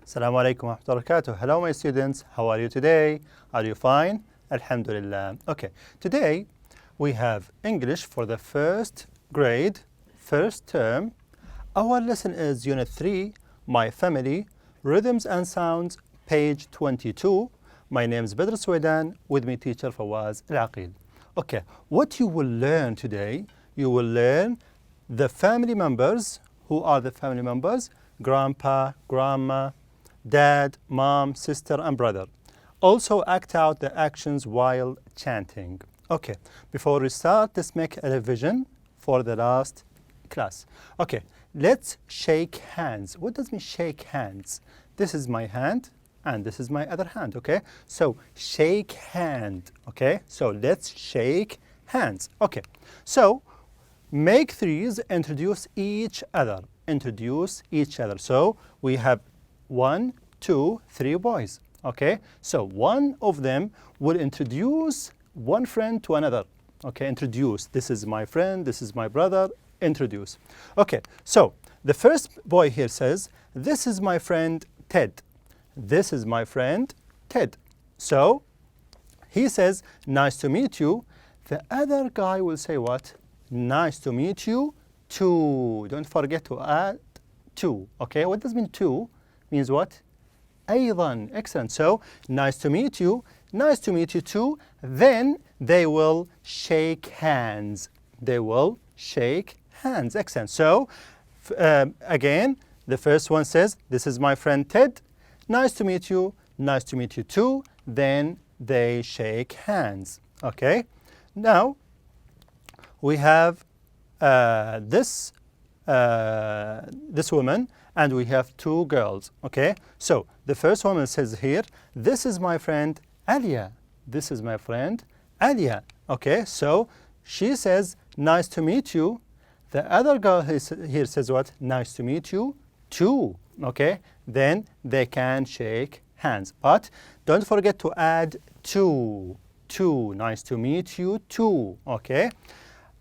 Assalamu alaikum wa rahmatullahi wa barakatuh. Hello my students, how are you today? Are you fine? Alhamdulillah. Okay, today we have English for the first grade, first term. Our lesson is Unit 3, My Family, Rhythms and Sounds, page 22. My name is Badr Sweden, with me teacher Fawaz Al-Aqil. Okay, what you will learn today, you will learn the family members. Who are the family members? Grandpa, grandma, dad, mom, sister, and brother. Also act out the actions while chanting. Okay, before we start, let's make a revision for the last class. Okay, let's shake hands. What does mean shake hands? This is my hand and this is my other hand, okay? So shake hand, okay? So let's shake hands. Okay, so make threes, introduce each other. Introduce each other. So we have 1, 2, 3 boys. Okay, so one of them will introduce one friend to another. Okay, introduce. This is my friend, this is my brother. Introduce. Okay, so the first boy here says, this is my friend Ted. This is my friend Ted. So he says, nice to meet you. The other guy will say what? Nice to meet you too. Don't forget to add to. Okay, what does mean to? Means what? أيضا. Excellent. So nice to meet you. Nice to meet you too. Then they will shake hands. They will shake hands. Excellent. So again, the first one says, this is my friend Ted. Nice to meet you. Nice to meet you too. Then they shake hands. Okay. Now we have this woman, and we have two girls. Okay, so the first woman says here, this is my friend Alia. This is my friend Alia. Okay, so she says, nice to meet you. The other girl here says what? Nice to meet you too. Okay, then they can shake hands, but don't forget to add to. Nice to meet you too. Okay,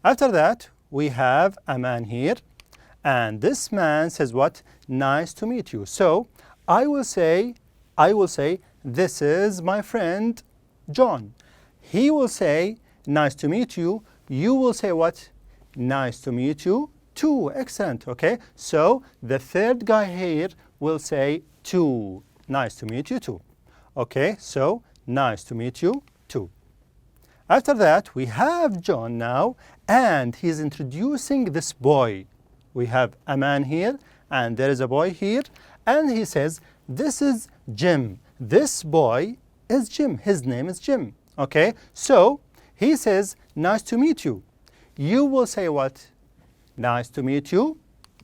after that we have a man here, and this man says what? Nice to meet you. So I will say, this is my friend John. He will say, nice to meet you. You will say what? Nice to meet you too. Excellent. Okay, so the third guy here will say too. Nice to meet you too. Okay, so nice to meet you too. After that, we have John now, and he's introducing this boy. We have a man here, and there is a boy here, and he says, this is Jim. This boy is Jim. His name is Jim. Okay, so he says, nice to meet you. You will say what? Nice to meet you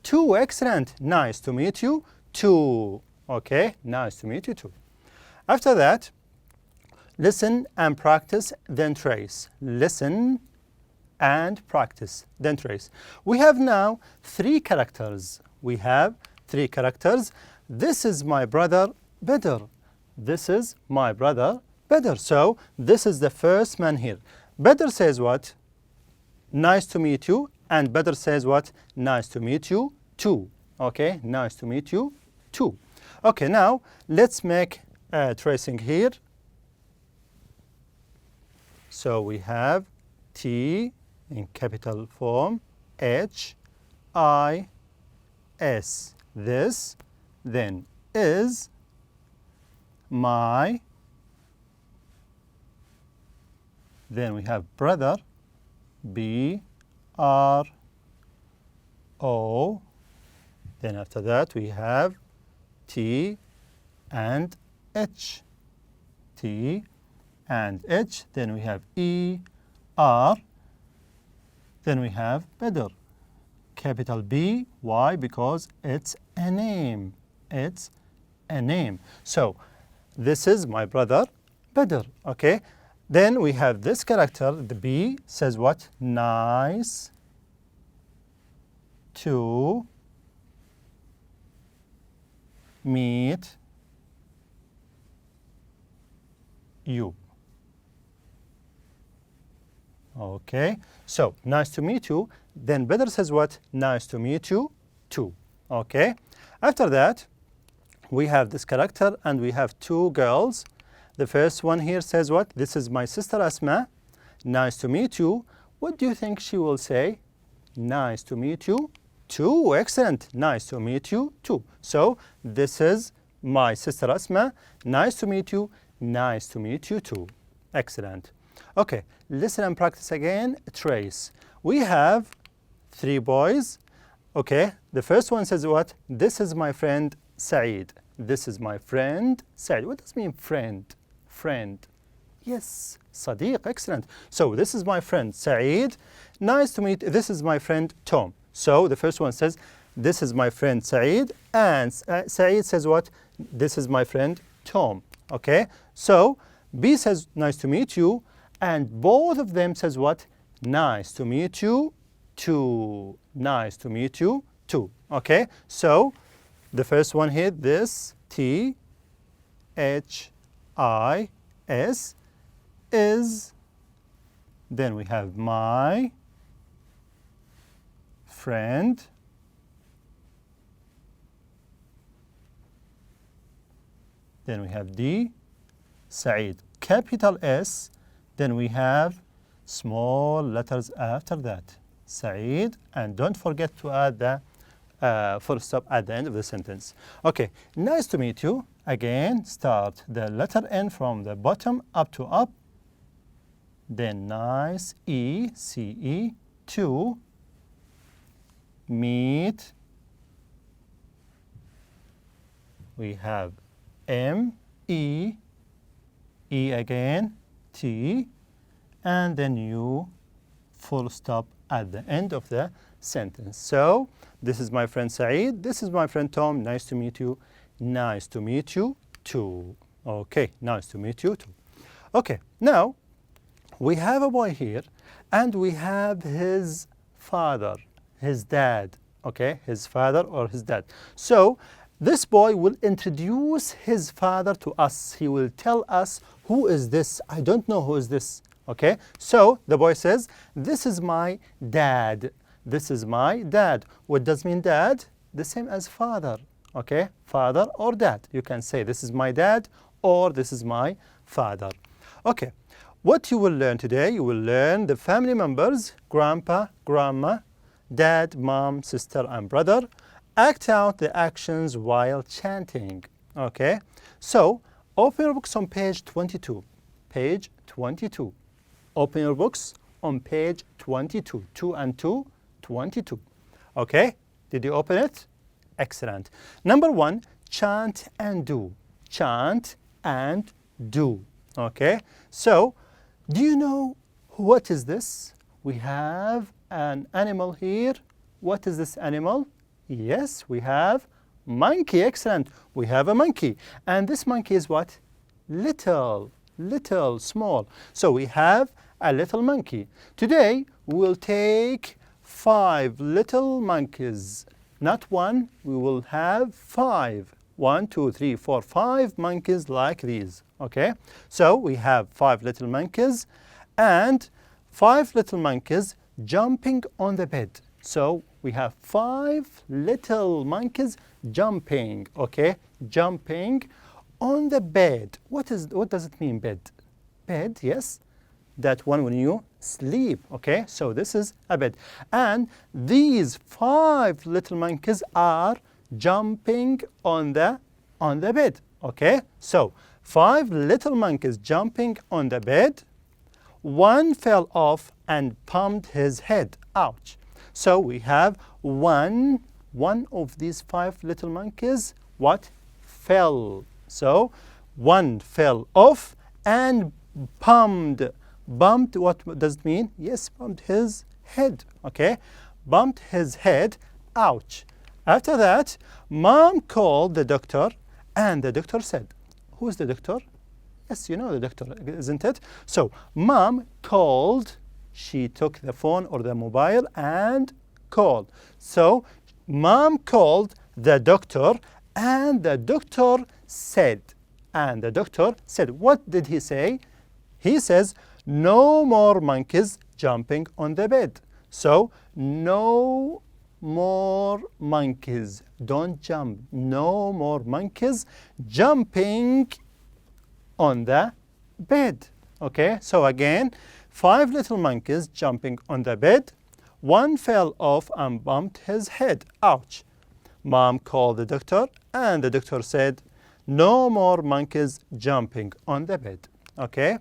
too. Excellent. Nice to meet you too. Okay, nice to meet you too. After that, listen and practice, then trace. Listen and practice, then trace. We have now 3 characters. We have 3 characters. This is my brother Badr. This is my brother Badr. So this is the first man here. Badr says what? Nice to meet you. And Badr says what? Nice to meet you too. Okay, nice to meet you too. Okay, now let's make tracing here. So we have T in capital form, H, I, S. This, then is, my, then we have brother, B, R, O. Then after that we have T and H. T and H. Then we have E, R. Then we have Badr. Capital B. Why? Because it's a name. It's a name. So this is my brother Badr. Okay. Then we have this character. The B says what? Nice to meet you. Okay, so nice to meet you. Then Badr says what? Nice to meet you too. Okay, after that we have this character and we have two girls. The first one here says what? This is my sister Asma. Nice to meet you. What do you think she will say? Nice to meet you too. Excellent. Nice to meet you too. So this is my sister Asma. Nice to meet you. Nice to meet you too. Excellent. Okay, listen and practice again. Trace. We have three boys. Okay, the first one says what? This is my friend Saeed. This is my friend Saeed. What does it mean friend? Friend. Yes, Sadiq. Excellent. So this is my friend Saeed. Nice to meet. This is my friend Tom. So the first one says, this is my friend Saeed. And Saeed says what? This is my friend Tom. Okay, so B says nice to meet you. And both of them says what? Nice to meet you too. Nice to meet you too. Okay, so the first one here, this THIS is, then we have my friend, then we have D, Saeed, capital S, then we have small letters after that, Saeed, and don't forget to add the full stop at the end of the sentence. Okay, nice to meet you. Again, start the letter N from the bottom up to up. Then nice, E-C-E, to meet. We have M-E, E again, T, and then U, full stop at the end of the sentence. So, this is my friend Saeed. This is my friend Tom. Nice to meet you. Nice to meet you too. Okay, nice to meet you too. Okay, now we have a boy here and we have his father, his dad. Okay, his father or his dad. So, this boy will introduce his father to us. He will tell us, who is this? I don't know who is this. Okay, so the boy says, this is my dad. This is my dad. What does mean dad? The same as father. Okay, father or dad. You can say this is my dad or this is my father. Okay, what you will learn today, you will learn the family members, grandpa, grandma, dad, mom, sister, and brother. Act out the actions while chanting. Okay, so open your books on page 22. Page 22. Open your books on page 22. 2 and 2, 22. Okay, did you open it? Excellent. Number 1, chant and do. Chant and do. Okay, so do you know what is this? We have an animal here. What is this animal? Yes, we have monkey. Excellent. We have a monkey. And this monkey is what? Little, small. So we have a little monkey. Today, we will take 5 little monkeys. Not one, we will have 5. 1, 2, 3, 4, 5 monkeys like these. Okay? So we have 5 little monkeys and 5 little monkeys jumping on the bed. So we have 5 little monkeys jumping. Okay? Jumping on the bed. What does it mean, bed? Bed, yes. That one when you sleep. Okay? So this is a bed. And these 5 little monkeys are jumping on the bed. Okay? So 5 little monkeys jumping on the bed. One fell off and bumped his head. Ouch. So we have one of these 5 little monkeys, what? Fell. So one fell off and bumped. Bumped, what does it mean? Yes, bumped his head. Okay? Bumped his head. Ouch. After that, mom called the doctor and the doctor said, who is the doctor? Yes, you know the doctor, isn't it? So mom called, she took the phone or the mobile and called. So mom called the doctor and the doctor said, what did he say? He says, no more monkeys jumping on the bed. So no more monkeys. Don't jump. No more monkeys jumping on the bed. Okay, so again, 5 little monkeys jumping on the bed. One fell off and bumped his head. Ouch. Mom called the doctor, and the doctor said, no more monkeys jumping on the bed. Okay,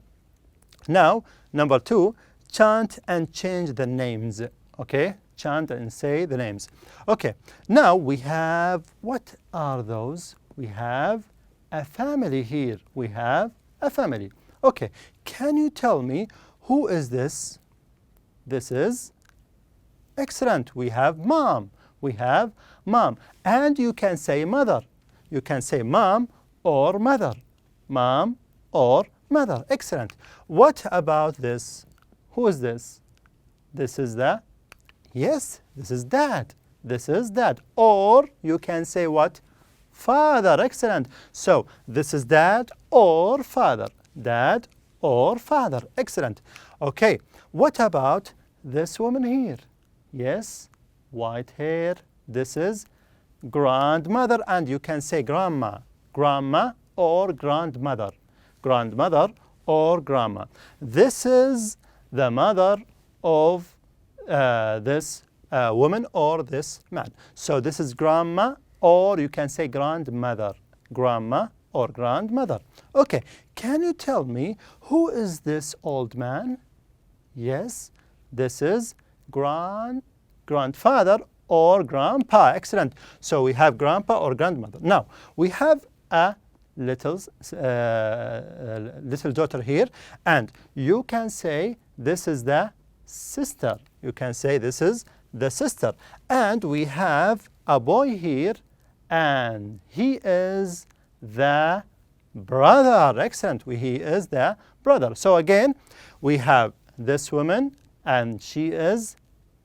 now number 2, chant and change the names. Okay, chant and say the names. Okay, now we have, what are those? We have a family here. We have a family. Okay, can you tell me who is this? This is, excellent, we have mom. We have mom. And you can say mother. You can say mom or mother. Mom or mother. Excellent. What about this? Who is this? This is the, yes, this is dad. This is dad. Or you can say what? Father. Excellent. So this is dad or father. Dad or father. Excellent. Okay, what about this woman here? Yes, white hair. This is grandmother, and you can say grandma. Grandma or grandmother. Grandmother or grandma. This is the mother of this woman or this man. So this is grandma, or you can say grandmother. Grandma or grandmother. Okay, can you tell me who is this old man? Yes, this is grandfather or grandpa. Excellent. So we have grandpa or grandmother. Now we have a little daughter here, and you can say this is the sister. You can say this is the sister. And we have a boy here, and he is the brother. Excellent. He is the brother. So again, we have this woman, and she is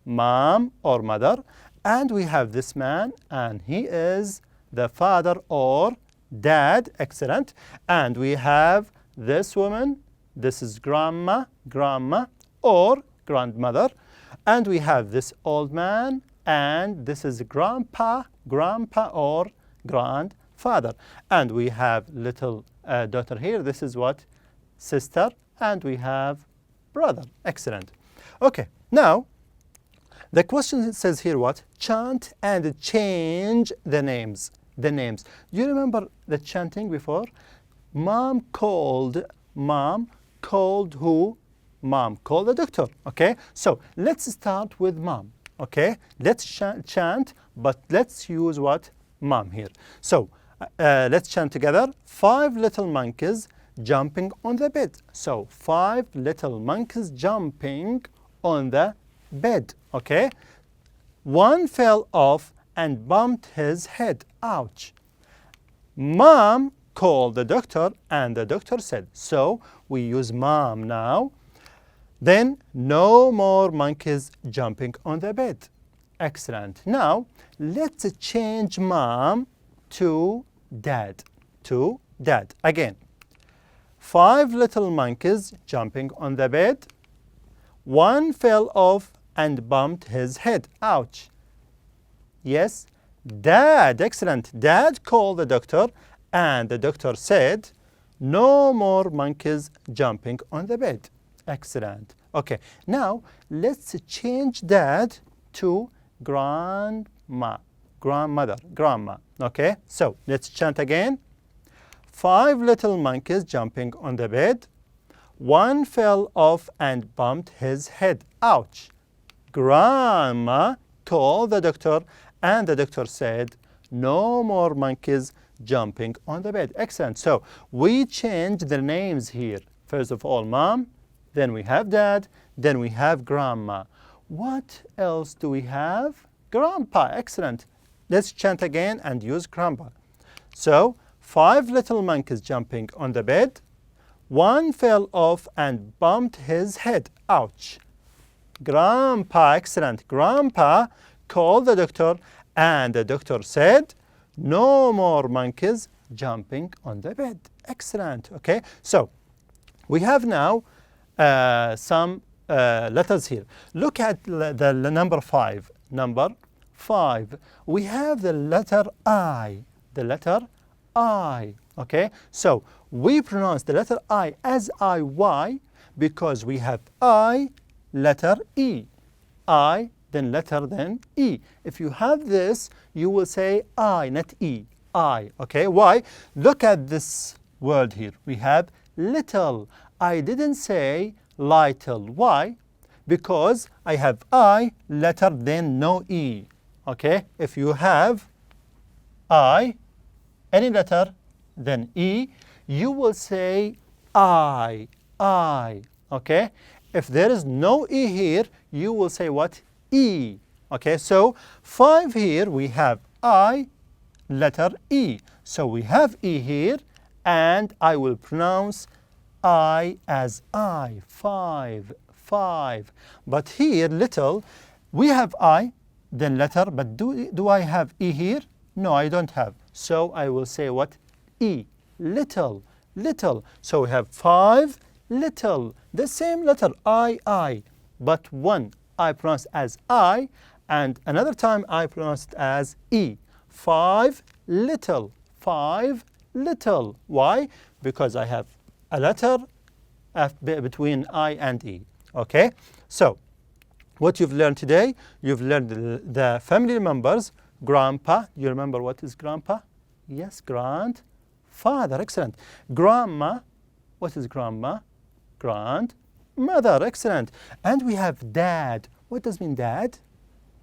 mom or mother. And we have this man, and he is the father or dad. Excellent. And we have this woman. This is grandma or grandmother. And we have this old man, and this is grandpa or grandfather. And we have little daughter here. This is what? Sister. And we have brother. Excellent. Okay, now the question says here what? Chant and change the names. The names. Do you remember the chanting before? Mom called who? Mom called the doctor. Okay, so let's start with mom. Okay, let's chant, but let's use what? Mom here. So let's chant together. 5 little monkeys jumping on the bed. So 5 little monkeys jumping on the bed. Okay, one fell off and bumped his head. Ouch. Mom called the doctor, and the doctor said. So we use mom now. Then no more monkeys jumping on the bed. Excellent. Now let's change mom to dad. To dad. Again. 5 little monkeys jumping on the bed. One fell off and bumped his head. Ouch. Yes, dad. Excellent. Dad called the doctor, and the doctor said, no more monkeys jumping on the bed. Excellent. Okay, now let's change dad to grandma. Grandmother. Grandma. Okay, so let's chant again. 5 little monkeys jumping on the bed. One fell off and bumped his head. Ouch. Grandma called the doctor, and the doctor said, no more monkeys jumping on the bed. Excellent. So we change the names here. First of all, mom, then we have dad, then we have grandma. What else do we have? Grandpa. Excellent. Let's chant again and use grandpa. So 5 little monkeys jumping on the bed. One fell off and bumped his head. Ouch. Grandpa. Excellent. Grandpa called the doctor, and the doctor said, no more monkeys jumping on the bed. Excellent. Okay, so we have now some letters here. Look at the number 5. Number 5. We have the letter I. The letter I. Okay, so we pronounce the letter I as IY because we have I, letter E. I, then letter, then E. If you have this, you will say I, not E. I. Okay, why? Look at this word here. We have little. I didn't say little. Why? Because I have I, letter, then no E. Okay, if you have I, any letter, then E, you will say I. Okay, if there is no E here, you will say what? E. Okay, so 5 here we have I, letter E. So we have E here, and I will pronounce I as I. 5. But here, little, we have I, then letter, but do I have E here? No, I don't have. So I will say what? E. Little. So we have 5, little. The same letter, I. But one I pronounce as I, and another time I pronounce it as E. 5, little. Why? Because I have a letter between I and E. Okay? So, what you've learned today, you've learned the family members. Grandpa, you remember what is grandpa? Yes, grandfather. Excellent. Grandma, what is grandma? Grandmother. Excellent. And we have dad. What does mean dad?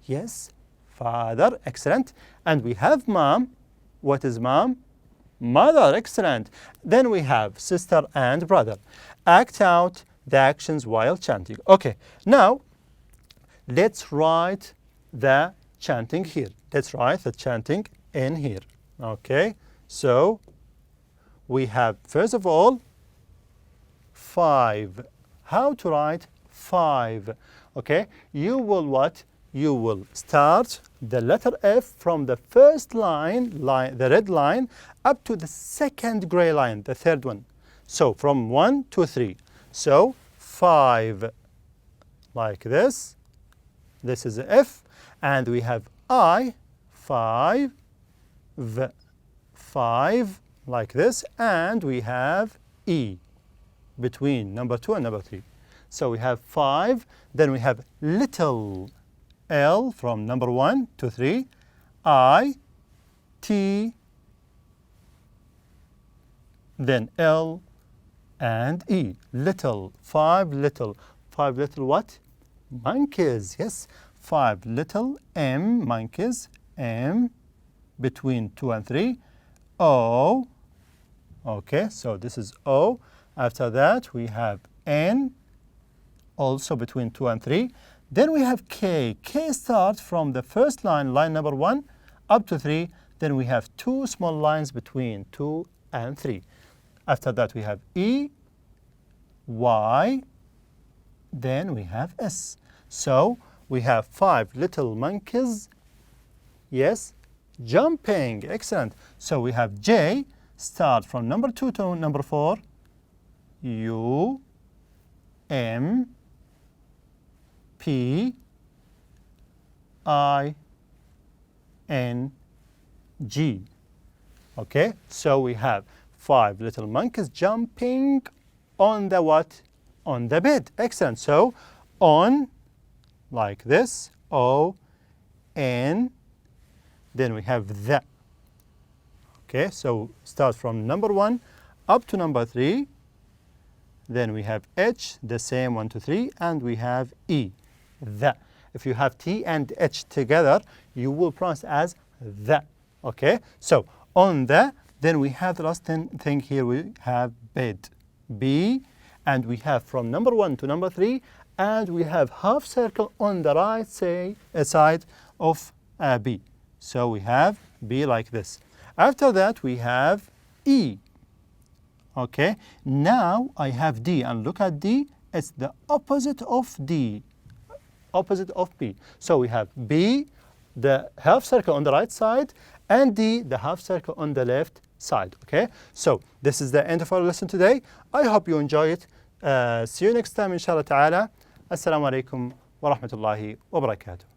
Yes, father. Excellent. And we have mom. What is mom? Mother. Excellent. Then we have sister and brother. Act out the actions while chanting. Okay, now let's write the chanting here. Let's write the chanting in here. Okay, so we have, first of all, 5. How to write 5? Okay, you will what? You will start the letter F from the first line, the red line, up to the second gray line, the third one. So from 1 to 3. So 5, like this. This is F, and we have I, 5, like this, and we have E between number 2 and number 3. So we have 5, then we have little, L from number 1 to 3, I, T, then L and E. Little, 5 little. 5 little what? Monkeys. Yes, 5 little. M, monkeys. M between 2 and 3. O. Okay, so this is O. After that, we have N, also between 2 and 3. Then we have K. K starts from the first line, line number 1, up to 3. Then we have 2 small lines between 2 and 3. After that, we have E, Y, then we have S. So we have 5 little monkeys, yes, jumping. Excellent. So we have J, start from number 2 to number 4, U, M, P, I, N, G. Okay, so we have 5 little monkeys jumping on the what? On the bed. Excellent. So on, like this, O, N, then we have the. Okay, so start from number 1 up to number 3. Then we have H, the same 1 to 3, and we have E, the. If you have T and H together, you will pronounce as the. Okay, so on the, then we have the last thing here, we have bed, B, and we have from number 1 to number 3, and we have half circle on the right side of B. So we have B like this. After that, we have E. Okay, now I have D, and look at D, it's the opposite of D, opposite of B. So we have B, the half circle on the right side, and D, the half circle on the left side. Okay, so this is the end of our lesson today. I hope you enjoy it. See you next time, inshallah ta'ala. Assalamu alaikum wa rahmatullahi wa barakatuh.